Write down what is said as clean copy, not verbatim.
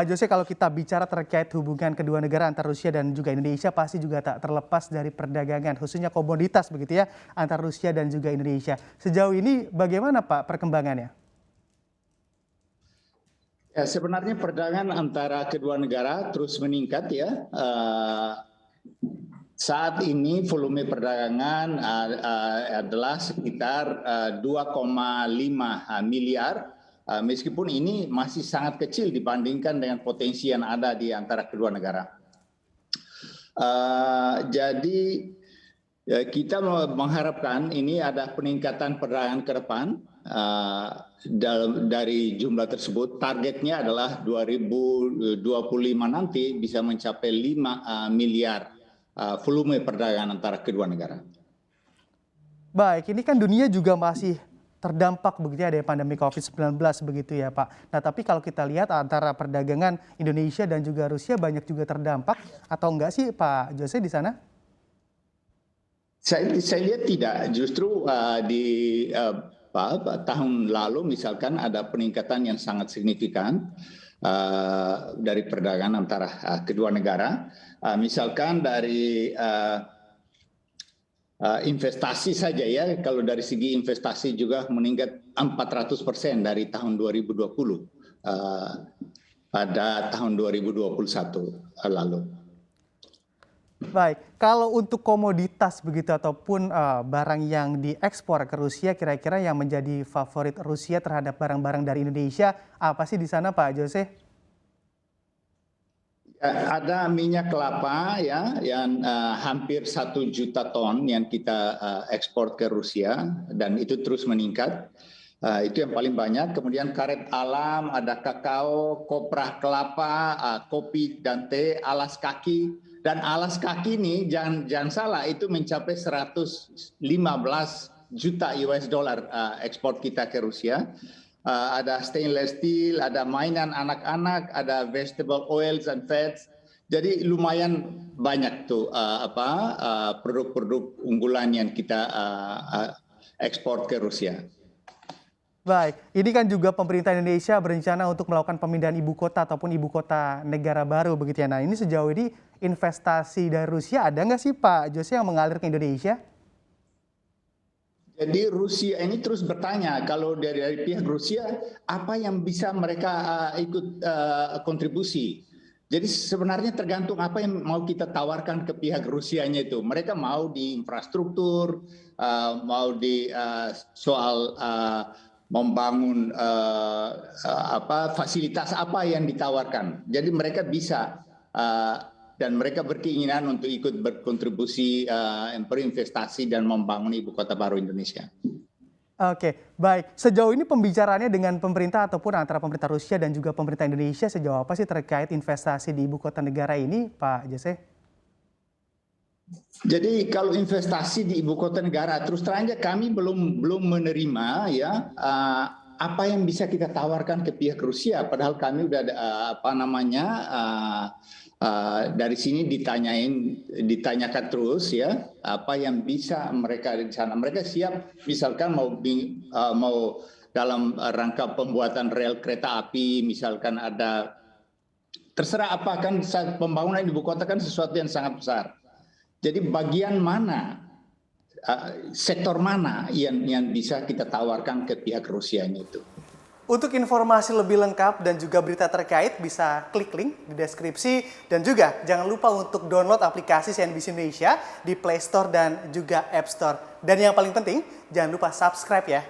Pak Jose, kalau kita bicara terkait hubungan kedua negara antara Rusia dan juga Indonesia pasti juga tak terlepas dari perdagangan, khususnya komoditas begitu ya, antara Rusia dan juga Indonesia. Sejauh ini bagaimana Pak perkembangannya? Ya, sebenarnya perdagangan antara kedua negara terus meningkat ya. Saat ini volume perdagangan adalah sekitar 2,5 miliar. Meskipun ini masih sangat kecil dibandingkan dengan potensi yang ada di antara kedua negara. Jadi kita mengharapkan ini ada peningkatan perdagangan ke depan dari jumlah tersebut. Targetnya adalah 2025 nanti bisa mencapai 5 miliar volume perdagangan antara kedua negara. Baik, ini kan dunia juga masih terdampak begitu ya dari pandemi COVID-19 begitu ya Pak. Nah tapi kalau kita lihat antara perdagangan Indonesia dan juga Rusia banyak juga terdampak atau enggak sih Pak Jose di sana? Saya lihat tidak, justru di tahun lalu misalkan ada peningkatan yang sangat signifikan dari perdagangan antara kedua negara. Misalkan dari investasi saja ya, kalau dari segi investasi juga meningkat 400% dari tahun 2020 pada tahun 2021 lalu. Baik, kalau untuk komoditas begitu ataupun barang yang diekspor ke Rusia, kira-kira yang menjadi favorit Rusia terhadap barang-barang dari Indonesia, apa sih di sana Pak Jose? Ada minyak kelapa ya, yang hampir 1 juta ton yang kita ekspor ke Rusia dan itu terus meningkat. Itu yang paling banyak. Kemudian karet alam, ada kakao, kopra kelapa, kopi dan teh, alas kaki. Dan alas kaki ini jangan salah itu mencapai 115 juta US dollar ekspor kita ke Rusia. Ada stainless steel, ada mainan anak-anak, ada vegetable oils and fats. Jadi lumayan banyak tuh produk-produk unggulan yang kita ekspor ke Rusia. Baik, ini kan juga pemerintah Indonesia berencana untuk melakukan pemindahan ibu kota ataupun ibu kota negara baru begitu ya. Nah ini sejauh ini investasi dari Rusia ada nggak sih Pak Jose yang mengalir ke Indonesia? Jadi Rusia ini terus bertanya kalau dari pihak Rusia apa yang bisa mereka ikut kontribusi. Jadi sebenarnya tergantung apa yang mau kita tawarkan ke pihak Rusianya itu. Mereka mau di infrastruktur, mau di soal membangun fasilitas apa yang ditawarkan. Jadi mereka bisa dan mereka berkeinginan untuk ikut berkontribusi berinvestasi dan membangun ibu kota baru Indonesia. Oke, baik. Sejauh ini pembicaraannya dengan pemerintah ataupun antara pemerintah Rusia dan juga pemerintah Indonesia sejauh apa sih terkait investasi di ibu kota negara ini, Pak Jose? Jadi kalau investasi di ibu kota negara, terus terang aja kami belum menerima ya apa yang bisa kita tawarkan ke pihak Rusia. Padahal kami udah dari sini ditanyakan terus ya apa yang bisa mereka di sana. Mereka siap misalkan mau dalam rangka pembuatan rel kereta api, misalkan ada terserah apa kan, pembangunan ibu kota kan sesuatu yang sangat besar. Jadi bagian mana, sektor mana yang bisa kita tawarkan ke pihak Rusia itu. Untuk informasi lebih lengkap dan juga berita terkait bisa klik link di deskripsi. Dan juga jangan lupa untuk download aplikasi CNBC Indonesia di Play Store dan juga App Store. Dan yang paling penting jangan lupa subscribe ya.